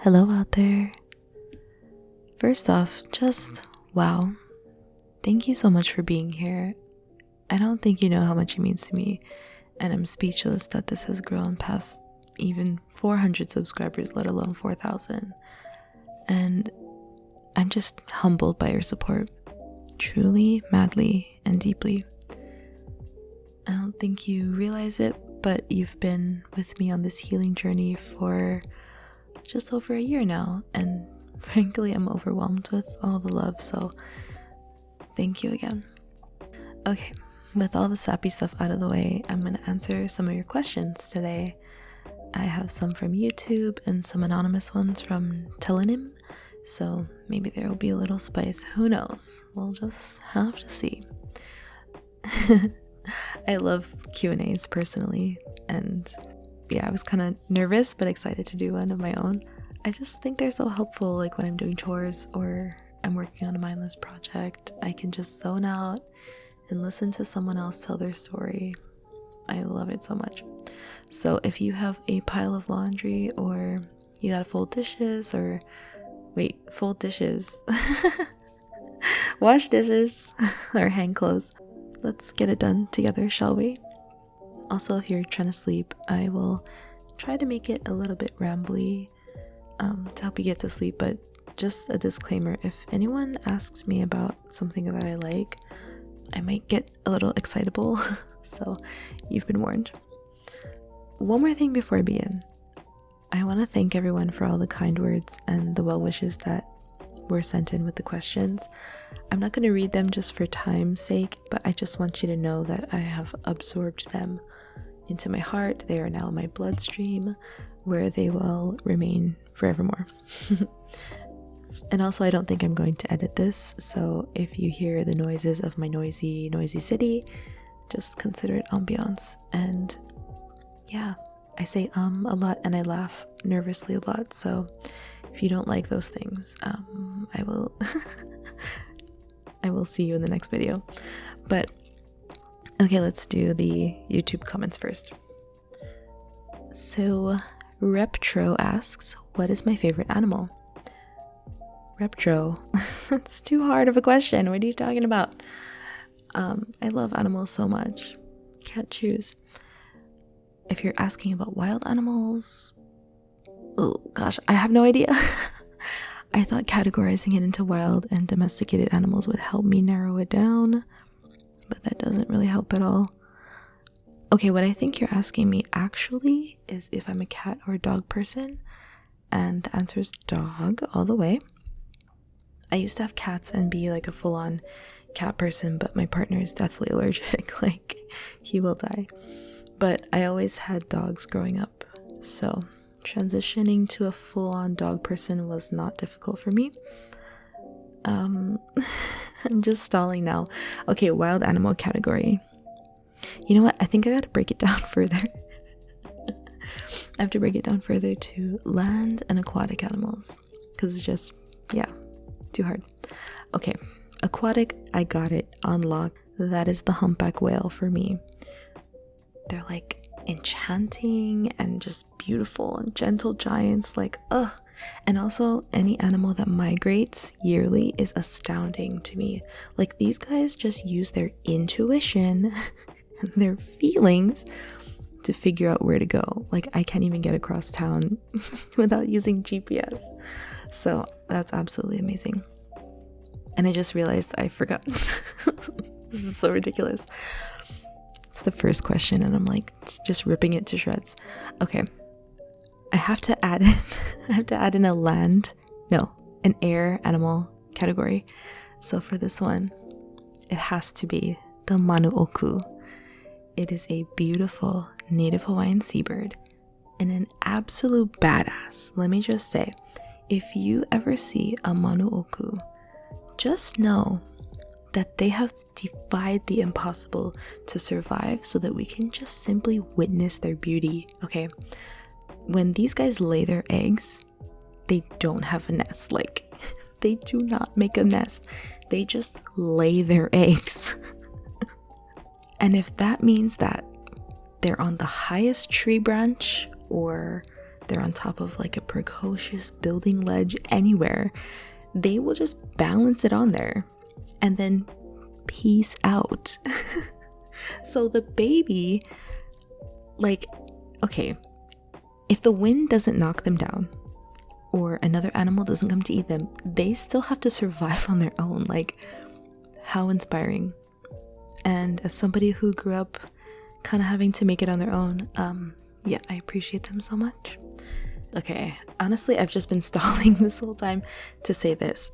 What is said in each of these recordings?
Hello out there. First off, just wow. Thank you so much for being here. I don't think you know how much it means to me, and I'm speechless that this has grown past even 400 subscribers, let alone 4,000. And I'm just humbled by your support, truly, madly, and deeply. I don't think you realize it, but you've been with me on this healing journey for just over a year now, and frankly, I'm overwhelmed with all the love, so thank you again. Okay, with all the sappy stuff out of the way, I'm going to answer some of your questions today. I have some from YouTube and some anonymous ones from Telenym, so maybe there will be a little spice. Who knows? We'll just have to see. I love Q&As personally, and yeah, I was kind of nervous but excited to do one of my own. I just think they're so helpful, like when I'm doing chores or I'm working on a mindless project. I can just zone out and listen to someone else tell their story. I love it so much. So if you have a pile of laundry, or you gotta fold dishes, or fold dishes, wash dishes, or hang clothes, let's get it done together, shall we? Also, if you're trying to sleep, I will try to make it a little bit rambly to help you get to sleep, but just a disclaimer, if anyone asks me about something that I like, I might get a little excitable, so you've been warned. One more thing before I begin. I want to thank everyone for all the kind words and the well wishes that were sent in with the questions. I'm not going to read them just for time's sake, but I just want you to know that I have absorbed them into my heart. They are now in my bloodstream, where they will remain forevermore. And also, I don't think I'm going to edit this, so if you hear the noises of my noisy city, just consider it ambiance. And yeah, I say a lot, and I laugh nervously a lot, so if you don't like those things, I will I will see you in the next video. But okay, let's do the YouTube comments first. So Reptro asks, what is my favorite animal? Reptro, that's too hard of a question. What are you talking about? I love animals so much. Can't choose. If you're asking about wild animals, oh gosh, I have no idea. I thought categorizing it into wild and domesticated animals would help me narrow it down, but that doesn't really help at all. Okay, what I think you're asking me actually is if I'm a cat or a dog person, and the answer is dog all the way. I used to have cats and be like a full-on cat person, but my partner is deathly allergic, like he will die. But I always had dogs growing up, so transitioning to a full-on dog person was not difficult for me. I'm just stalling now. Okay, wild animal category. You know what? I think I gotta break it down further. I have to break it down further to land and aquatic animals, because it's just, yeah, too hard. Okay, aquatic, I got it on lock. That is the humpback whale for me. They're like enchanting and just beautiful and gentle giants, like ugh. And also, any animal that migrates yearly is astounding to me. Like, these guys just use their intuition and their feelings to figure out where to go. Like, I can't even get across town without using GPS. So that's absolutely amazing. And I just realized I forgot. This is so ridiculous. It's the first question, and I'm like just ripping it to shreds. Okay, I have to add in an air animal category. So for this one, it has to be the manuoku. It is a beautiful native Hawaiian seabird and an absolute badass. Let me just say, if you ever see a manuoku, just know that they have defied the impossible to survive so that we can just simply witness their beauty, okay? When these guys lay their eggs, they don't have a nest. Like, they do not make a nest. They just lay their eggs. And if that means that they're on the highest tree branch or they're on top of like a precocious building ledge anywhere, they will just balance it on there and then peace out. So the baby, like, okay, if the wind doesn't knock them down or another animal doesn't come to eat them, they still have to survive on their own. Like, how inspiring. And as somebody who grew up kind of having to make it on their own, yeah, I appreciate them so much. Okay, honestly, I've just been stalling this whole time to say this.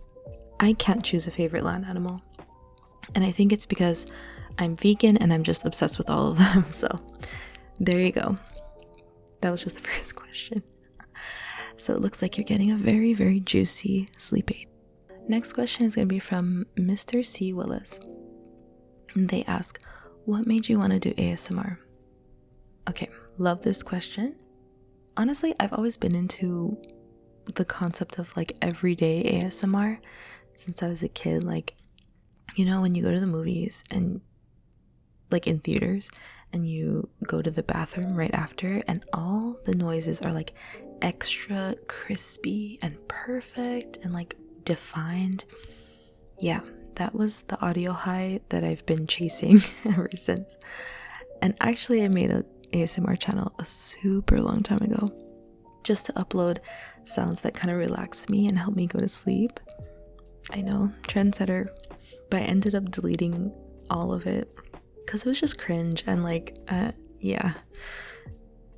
I can't choose a favorite land animal. And I think it's because I'm vegan and I'm just obsessed with all of them. So there you go. That was just the first question. So it looks like you're getting a very, very juicy sleep aid. Next question is going to be from Mr. C. Willis. And they ask, what made you want to do ASMR? Okay, love this question. Honestly, I've always been into the concept of like everyday ASMR since I was a kid. Like, you know, when you go to the movies and like in theaters and you go to the bathroom right after and all the noises are like extra crispy and perfect and like defined. Yeah, that was the audio high that I've been chasing ever since. And actually I made a ASMR channel a super long time ago just to upload sounds that kind of relax me and help me go to sleep. I know, trendsetter, but I ended up deleting all of it because it was just cringe and like yeah,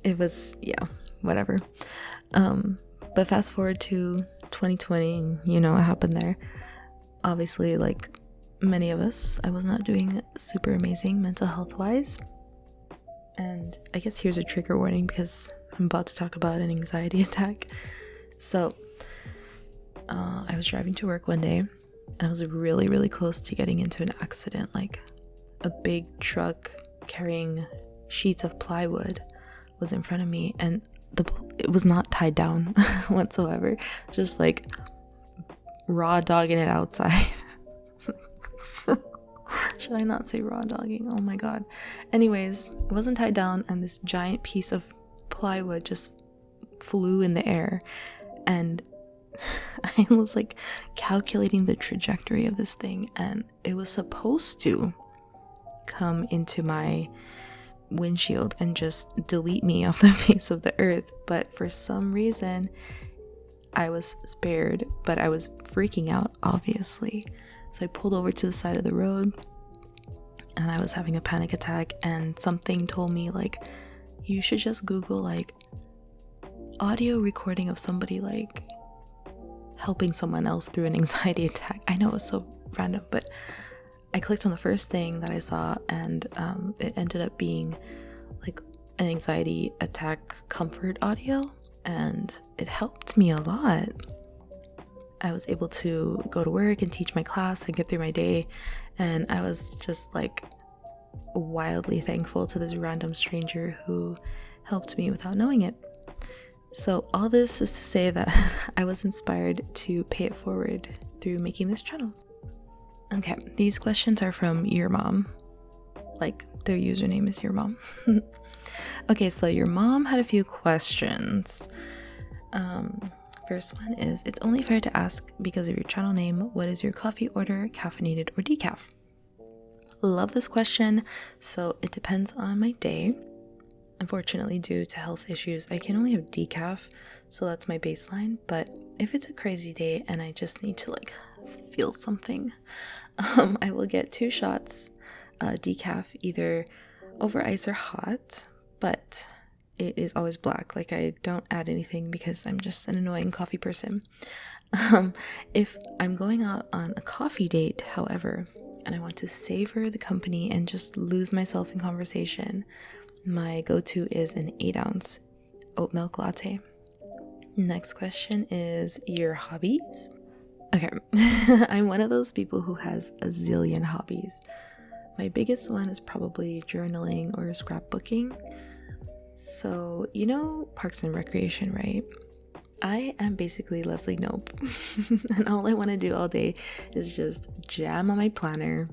it was, yeah, whatever. But fast forward to 2020 and you know what happened there. Obviously, like many of us, I was not doing super amazing mental health wise. And I guess here's a trigger warning because I'm about to talk about an anxiety attack. So I was driving to work one day and I was really, really close to getting into an accident. Like a big truck carrying sheets of plywood was in front of me and it was not tied down whatsoever. Just like raw dogging it outside. Should I not say raw dogging? Oh my god. Anyways, it wasn't tied down and this giant piece of plywood just flew in the air and I was like calculating the trajectory of this thing and it was supposed to come into my windshield and just delete me off the face of the earth, but for some reason I was spared, but I was freaking out obviously. So I pulled over to the side of the road and I was having a panic attack and something told me like you should just Google like audio recording of somebody like helping someone else through an anxiety attack. I know it was so random, but I clicked on the first thing that I saw and it ended up being like an anxiety attack comfort audio and it helped me a lot. I was able to go to work and teach my class and get through my day, and I was just like wildly thankful to this random stranger who helped me without knowing it. So all this is to say that I was inspired to pay it forward through making this channel. Okay, these questions are from Your Mom. Like, their username is Your Mom. Okay, so Your Mom had a few questions. First one is, it's only fair to ask because of your channel name, what is your coffee order, caffeinated or decaf? Love this question. So it depends on my day. Unfortunately, due to health issues, I can only have decaf, so that's my baseline. But if it's a crazy day and I just need to like feel something, I will get 2 shots decaf, either over ice or hot, but it is always black. Like I don't add anything because I'm just an annoying coffee person. If I'm going out on a coffee date, however, and I want to savor the company and just lose myself in conversation, my go-to is an 8-ounce oat milk latte. Next question is your hobbies. Okay, I'm one of those people who has a zillion hobbies. My biggest one is probably journaling or scrapbooking. So, you know Parks and Recreation, right? I am basically Leslie Knope. And all I want to do all day is just jam on my planner.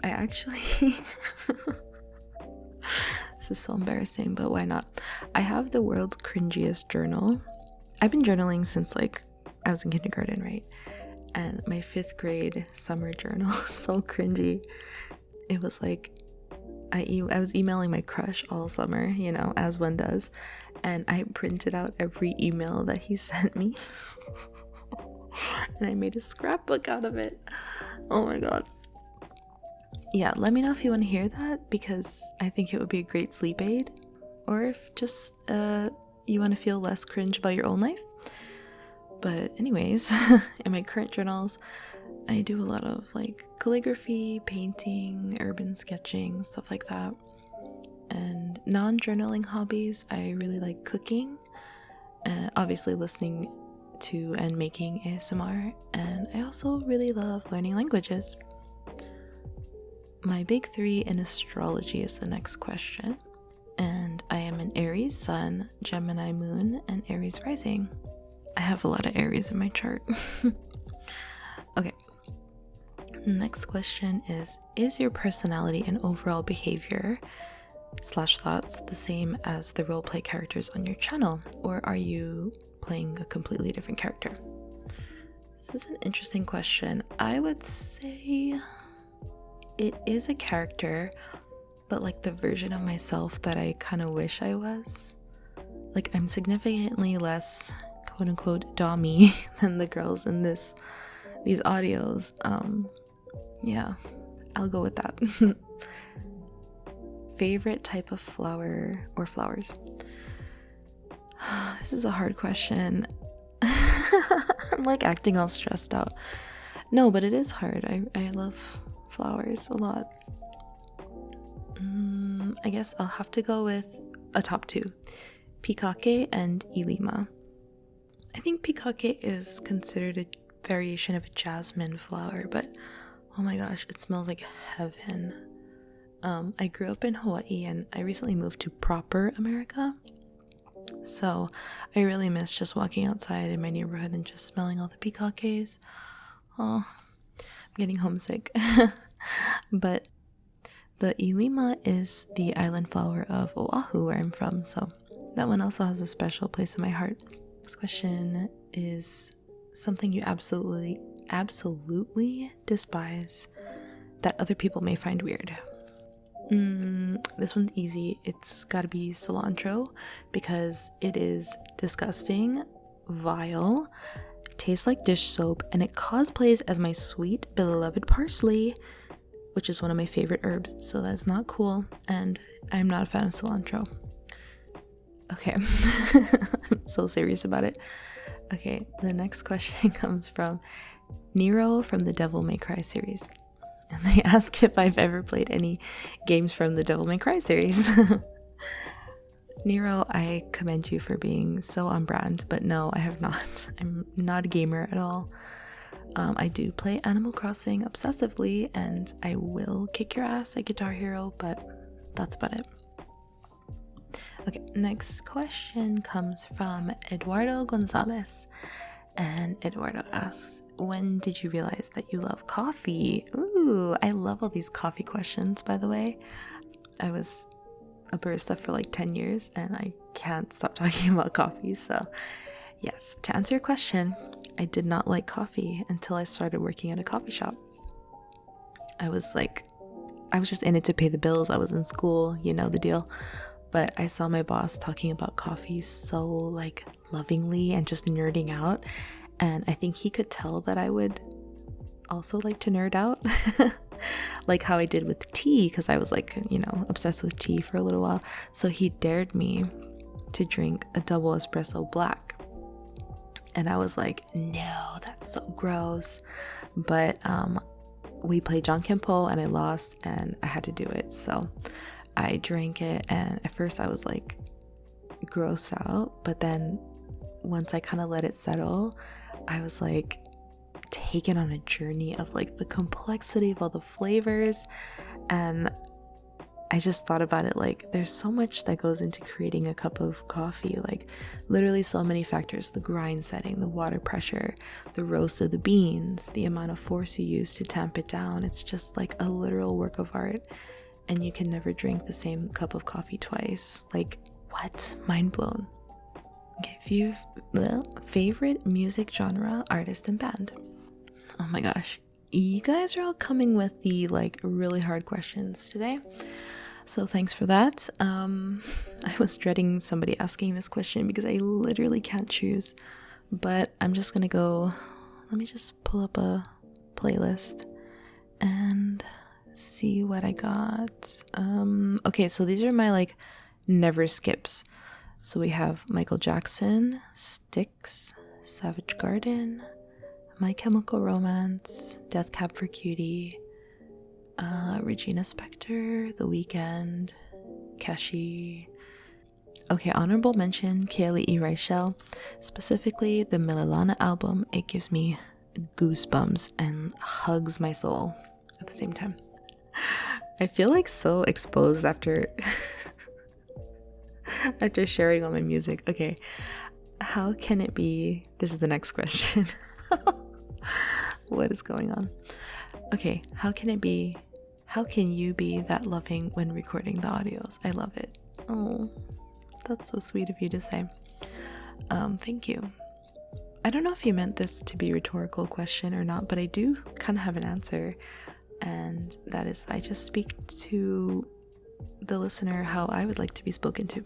I actually... This This is so embarrassing, but why not? I have the world's cringiest journal. I've been journaling since like I was in kindergarten, right? And my 5th grade summer journal, so cringy. It was like I was emailing my crush all summer, you know, as one does, and I printed out every email that he sent me and I made a scrapbook out of it. Oh my god. Yeah, let me know if you want to hear that, because I think it would be a great sleep aid, or if just you want to feel less cringe about your own life. But anyways, in my current journals, I do a lot of like calligraphy, painting, urban sketching, stuff like that. And non-journaling hobbies, I really like cooking, obviously listening to and making ASMR, and I also really love learning languages. My big 3 in astrology is the next question, and I am an Aries sun, Gemini moon, and Aries rising. I have a lot of Aries in my chart. Okay. Next question is your personality and overall behavior / thoughts the same as the roleplay characters on your channel, or are you playing a completely different character? This is an interesting question. I would say it is a character, but like the version of myself that I kind of wish I was. Like, I'm significantly less quote-unquote dommy than the girls in these audios. Yeah, I'll go with that. Favorite type of flower or flowers? This is a hard question. I'm like acting all stressed out. No, but it is hard. I love flowers a lot. I guess I'll have to go with a top 2. Pikake and Ilima. I think Pikake is considered a variation of a jasmine flower, but oh my gosh, it smells like heaven. I grew up in Hawaii and I recently moved to proper America, so I really miss just walking outside in my neighborhood and just smelling all the pikakes. Oh, I'm getting homesick. But the Ilima is the island flower of Oahu, where I'm from, so that one also has a special place in my heart. Next question is something you absolutely despise that other people may find weird. This one's easy. It's gotta be cilantro, because it is disgusting, vile, tastes like dish soap, and it cosplays as my sweet beloved parsley, which is one of my favorite herbs, so that's not cool, and I'm not a fan of cilantro. Okay. I'm so serious about it. Okay, the next question comes from Nero from the Devil May Cry series. And they ask if I've ever played any games from the Devil May Cry series. Nero, I commend you for being so on brand, but no, I have not. I'm not a gamer at all. I do play Animal Crossing obsessively, and I will kick your ass at Guitar Hero, but that's about it. Okay, next question comes from Eduardo Gonzalez, and Eduardo asks, when did you realize that you love coffee? Ooh, I love all these coffee questions, by the way. I was a barista for like 10 years and I can't stop talking about coffee. So yes, to answer your question, I did not like coffee until I started working at a coffee shop. I was just in it to pay the bills. I was in school, you know the deal. But I saw my boss talking about coffee so like lovingly and just nerding out, and I think he could tell that I would also like to nerd out. Like how I did with tea, because I was like, you know, obsessed with tea for a little while. So he dared me to drink a double espresso black, and I was like, no, that's so gross. But we played John Kimpo and I lost and I had to do it, so I drank it, and at first I was like grossed out, but then once I kind of let it settle, I was like taken on a journey of like the complexity of all the flavors, and I just thought about it like there's so much that goes into creating a cup of coffee, like literally so many factors: the grind setting, the water pressure, the roast of the beans, the amount of force you use to tamp it down. It's just like a literal work of art. and you can never drink the same cup of coffee twice. Like, what? Mind blown. Okay, favorite music genre, artist, and band. Oh my gosh. You guys are all coming with the like really hard questions today. So thanks for that. I was dreading somebody asking this question because I literally can't choose. But I'm just gonna go, let me just pull up a playlist and see what I got. Okay, so these are my like never skips. So we have Michael Jackson, Styx, Savage Garden, My Chemical Romance, Death Cab for Cutie, Regina Spektor, The Weeknd, Keshi. Okay, honorable mention, Kaylee E. Reichel. Specifically, the Mililana album. It gives me goosebumps and hugs my soul at the same time. I feel like so exposed after after sharing all my music. Okay, how can it be? This is the next question. What is going on? Okay, how can you be that loving when recording the audios? I love it. Oh, that's so sweet of you to say. Thank you. I don't know if you meant this to be a rhetorical question or not, but I do kind of have an answer, and that is I just speak to the listener how I would like to be spoken to.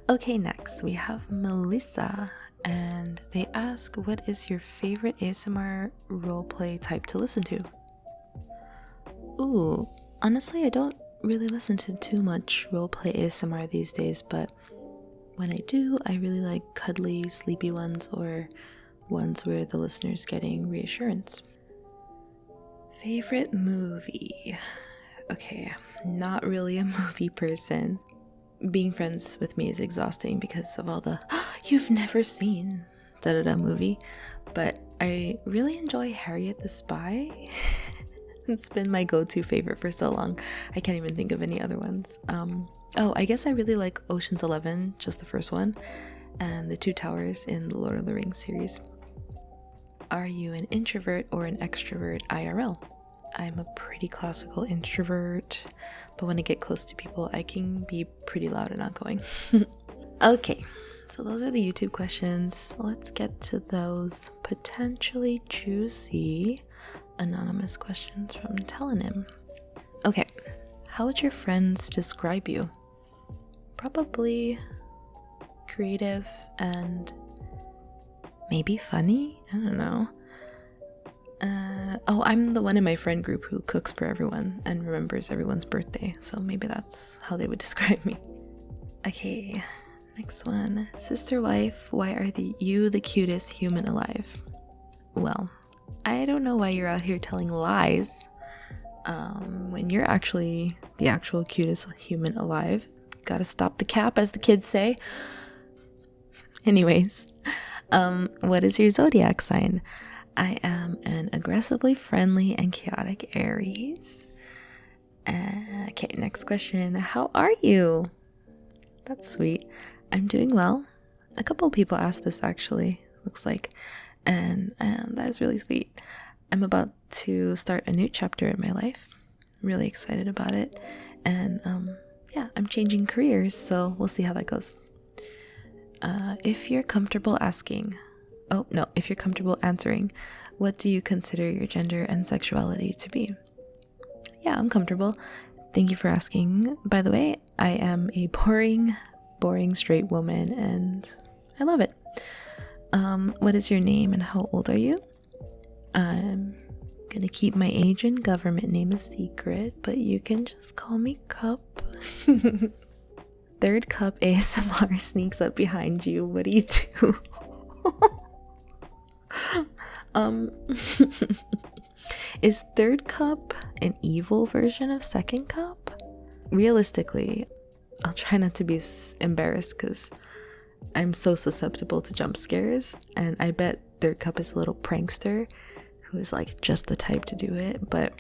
Okay, next we have Melissa, and they ask, what is your favorite ASMR roleplay type to listen to? Ooh, honestly, I don't really listen to too much roleplay ASMR these days, but when I do, I really like cuddly, sleepy ones or ones where the listener's getting reassurance. Favorite movie? Okay, not really a movie person. Being friends with me is exhausting because of all the you've never seen da-da-da movie, but I really enjoy Harriet the Spy. It's been my go-to favorite for so long. I can't even think of any other ones. I guess I really like Ocean's 11, just the first one, and the Two Towers in the Lord of the Rings series. Are you an introvert or an extrovert IRL? I'm a pretty classical introvert, but when I get close to people, I can be pretty loud and outgoing. Okay, so those are the YouTube questions. Let's get to those potentially juicy anonymous questions from Telenym. Okay, how would your friends describe you? Probably creative and maybe funny? I don't know. I'm the one in my friend group who cooks for everyone and remembers everyone's birthday, so maybe that's how they would describe me. Okay, next one. Sister wife, why are you the cutest human alive? Well, I don't know why you're out here telling lies when you're actually the actual cutest human alive. Gotta stop the cap, as the kids say. Anyways, what is your zodiac sign? I am an aggressively friendly and chaotic Aries. Okay, next question. How are you? That's sweet. I'm doing well. A couple people asked this actually, looks like. And that is really sweet. I'm about to start a new chapter in my life. Really excited about it. And I'm changing careers, so we'll see how that goes. If you're comfortable answering, what do you consider your gender and sexuality to be? Yeah, I'm comfortable. Thank you for asking. By the way, I am a boring straight woman, and I love it. What is your name and how old are you? I'm gonna keep my age and government name a secret, but you can just call me Cup. Third Cup ASMR sneaks up behind you. What do you do? Is Third Cup an evil version of Second Cup? Realistically, I'll try not to be embarrassed because I'm so susceptible to jump scares, and I bet Third Cup is a little prankster who is like just the type to do it, but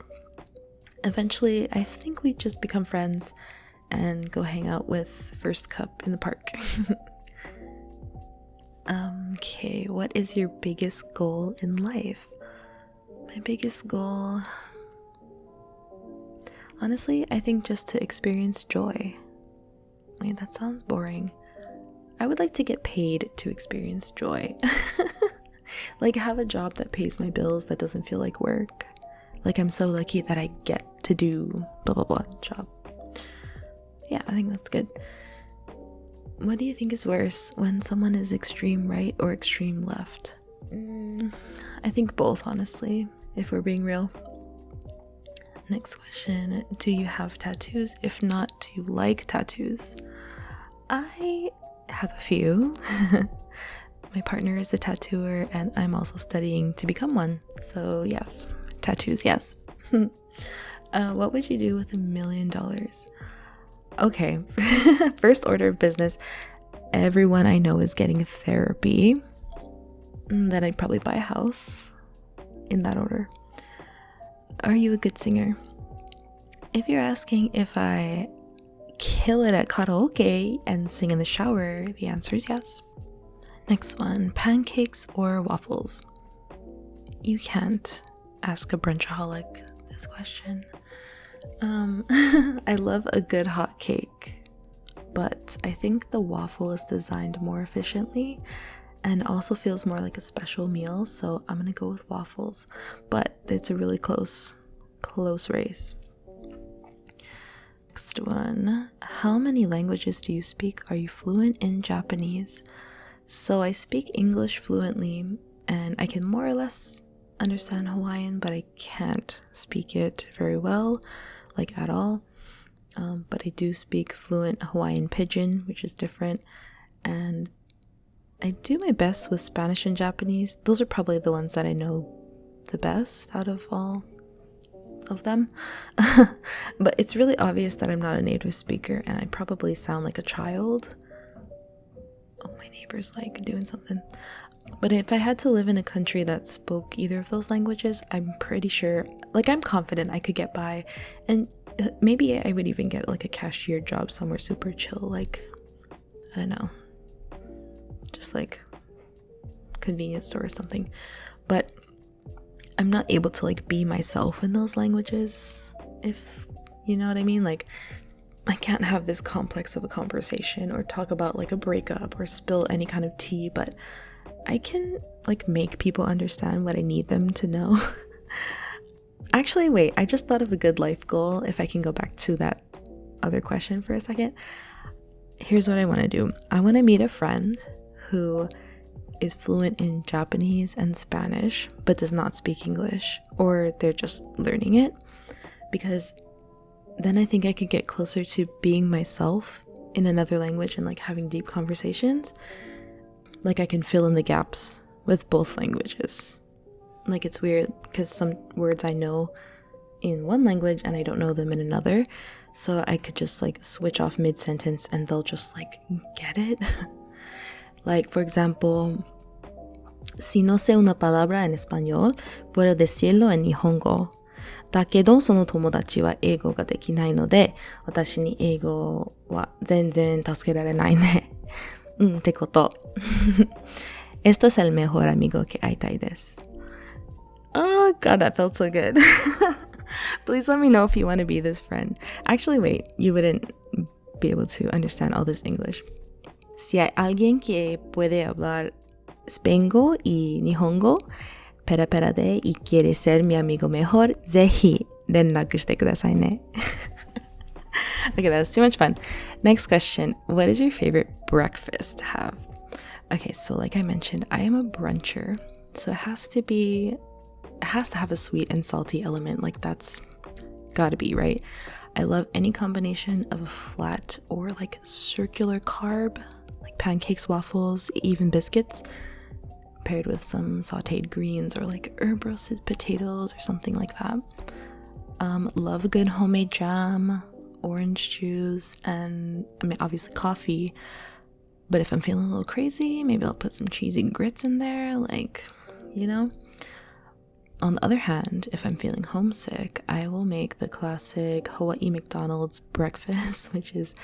eventually I think we just become friends and go hang out with First Cup in the park. Okay, what is your biggest goal in life? My biggest goal, Honestly, I think just to experience joy. Wait, that sounds boring. I would like to get paid to experience joy. Like have a job that pays my bills that doesn't feel like work. Like I'm so lucky that I get to do blah blah blah job. Yeah, I think that's good. What do you think is worse, when someone is extreme right or extreme left? I think both, honestly, if we're being real. Next question. Do you have tattoos? If not, do you like tattoos? I have a few. My partner is a tattooer and I'm also studying to become one. So yes, tattoos, yes. What would you do with $1 million? Okay, first order of business. Everyone I know is getting therapy. Then I'd probably buy a house, in that order. Are you a good singer? If you're asking if I kill it at karaoke and sing in the shower, the answer is yes. Next one, pancakes or waffles? You can't ask a brunchaholic this question. I love a good hot cake, but I think the waffle is designed more efficiently and also feels more like a special meal, so I'm gonna go with waffles, but it's a really close race. Next one, how many languages do you speak? Are you fluent in Japanese? So I speak English fluently and I can more or less understand Hawaiian, but I can't speak it very well, like at all. But I do speak fluent Hawaiian Pidgin, which is different, and I do my best with Spanish and Japanese. Those are probably the ones that I know the best out of all of them. But it's really obvious that I'm not a native speaker and I probably sound like a child. Oh, my neighbor's like doing something. But if I had to live in a country that spoke either of those languages, I'm pretty sure, like I'm confident I could get by, and maybe I would even get like a cashier job somewhere super chill, like, I don't know, just like convenience store or something. But I'm not able to like be myself in those languages, if you know what I mean. Like I can't have this complex of a conversation or talk about like a breakup or spill any kind of tea, but I can like make people understand what I need them to know. Actually, wait, I just thought of a good life goal, if I can go back to that other question for a second. Here's what I want to do. I want to meet a friend who is fluent in Japanese and Spanish but does not speak English, or they're just learning it, because then I think I could get closer to being myself in another language and like having deep conversations. Like I can fill in the gaps with both languages. Like it's weird because some words I know in one language and I don't know them in another, so I could just like switch off mid-sentence and they'll just like get it. Like for example, si no sé una palabra en español, puedo decirlo en nihongo. だけどその友達は英語ができないので、私に英語は全然助けられないね。ってこと。Esto es el mejor amigo que hay des. Oh god, that felt so good. Please let me know if you want to be this friend. Actually, wait, you wouldn't be able to understand all this English. Si hay alguien que puede hablar Spango y Nihongo, pera pera de y quiere ser mi amigo mejor, ぜひ連絡してくださいね. Okay, that was too much fun. Next question. What is your favorite breakfast to have? Okay, so like I mentioned, I am a bruncher. So it has to have a sweet and salty element. Like that's gotta be, right? I love any combination of a flat or like circular carb, like pancakes, waffles, even biscuits, paired with some sauteed greens or like herb roasted potatoes or something like that. Love a good homemade jam, orange juice, and I mean obviously coffee. But if I'm feeling a little crazy, maybe I'll put some cheesy grits in there, like, you know. On the other hand, if I'm feeling homesick, I will make the classic Hawaii McDonald's breakfast, which is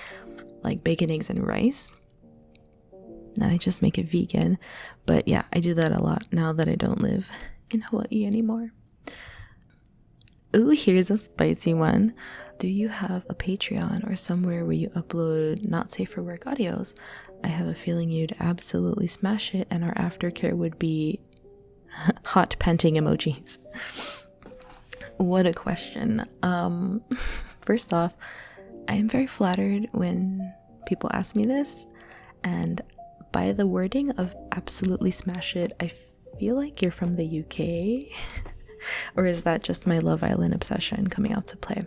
like bacon, eggs, and rice. And I just make it vegan. But yeah, I do that a lot now that I don't live in Hawaii anymore. Ooh, here's a spicy one. Do you have a Patreon or somewhere where you upload not safe for work audios? I have a feeling you'd absolutely smash it, and our aftercare would be hot panting emojis. What a question. First off, I am very flattered when people ask me this, and by the wording of absolutely smash it, I feel like you're from the UK. Or is that just my Love Island obsession coming out to play?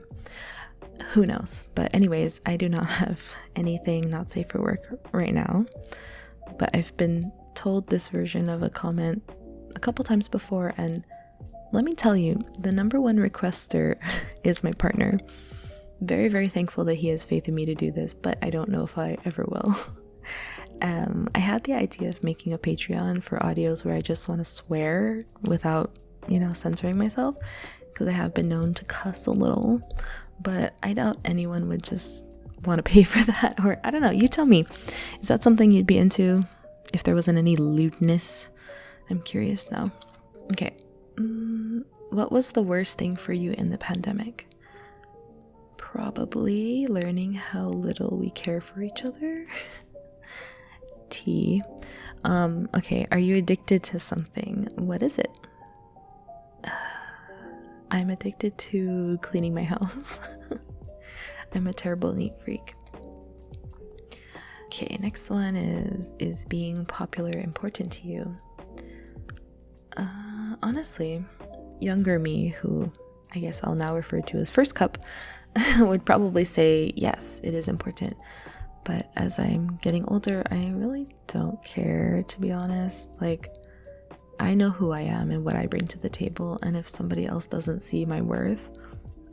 Who knows? But anyways, I do not have anything not safe for work right now. But I've been told this version of a comment a couple times before, and let me tell you, the number one requester is my partner. Very, very thankful that he has faith in me to do this, but I don't know if I ever will. I had the idea of making a Patreon for audios where I just want to swear without, censoring myself, because I have been known to cuss a little, but I doubt anyone would just want to pay for that. Or I don't know, you tell me, is that something you'd be into if there wasn't any lewdness? I'm curious now. Okay, what was the worst thing for you in the pandemic? Probably learning how little we care for each other. T. Okay, are you addicted to something? What is it? I'm addicted to cleaning my house. I'm a terrible neat freak. Okay, next one is being popular important to you? Honestly, younger me, who I guess I'll now refer to as first cup, would probably say yes, it is important. But as I'm getting older, I really don't care, to be honest. Like, I know who I am and what I bring to the table, and if somebody else doesn't see my worth,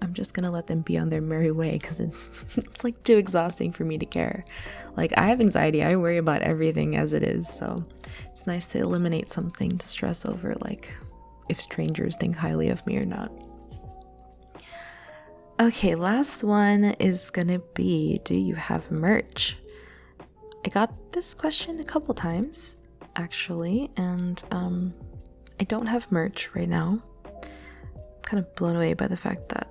I'm just gonna let them be on their merry way, because it's like too exhausting for me to care. Like, I have anxiety, I worry about everything as it is, so it's nice to eliminate something to stress over, like if strangers think highly of me or not. Okay, last one is gonna be, do you have merch? I got this question a couple times, actually, and I don't have merch right now. I'm kind of blown away by the fact that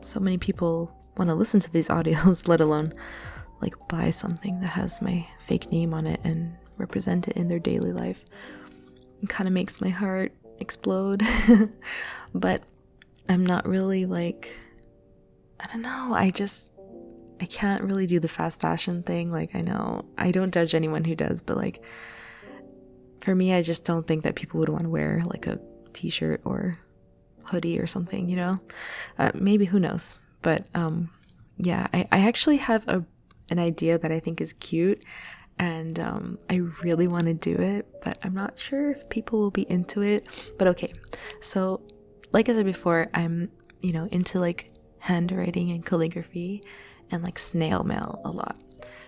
so many people want to listen to these audios, let alone like buy something that has my fake name on it and represent it in their daily life. It kind of makes my heart explode. But I'm not really like, I don't know, I can't really do the fast fashion thing. Like, I know I don't judge anyone who does, but like for me, I just don't think that people would want to wear like a t-shirt or hoodie or something, maybe, who knows. But yeah, I actually have an idea that I think is cute, and I really want to do it, but I'm not sure if people will be into it. But okay, so like I said before, I'm into like handwriting and calligraphy and like snail mail a lot.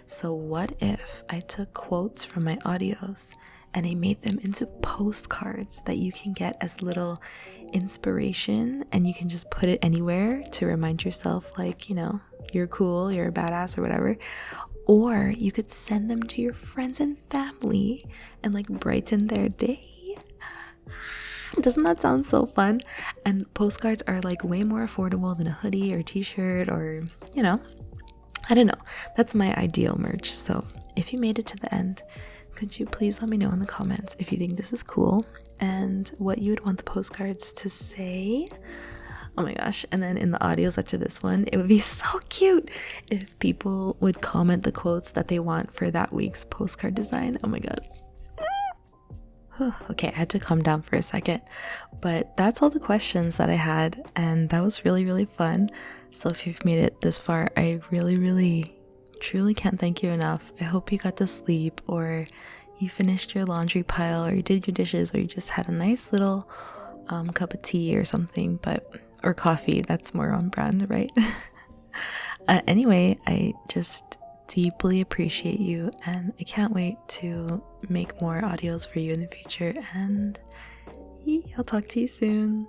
So what if I took quotes from my audios and I made them into postcards that you can get as little inspiration, and you can just put it anywhere to remind yourself, like, you're cool, you're a badass or whatever. Or you could send them to your friends and family and like brighten their day. Doesn't that sound so fun? And postcards are like way more affordable than a hoodie or t-shirt or, I don't know. That's my ideal merch. So if you made it to the end, could you please let me know in the comments if you think this is cool and what you would want the postcards to say? Oh my gosh. And then in the audios after this one, it would be so cute if people would comment the quotes that they want for that week's postcard design. Oh my god. Okay, I had to calm down for a second. But that's all the questions that I had, and that was really, really fun. So if you've made it this far, I really, really, truly can't thank you enough. I hope you got to sleep, or you finished your laundry pile, or you did your dishes, or you just had a nice little cup of tea or something, or coffee. That's more on brand, right? Anyway, I just deeply appreciate you, and I can't wait to make more audios for you in the future, and I'll talk to you soon.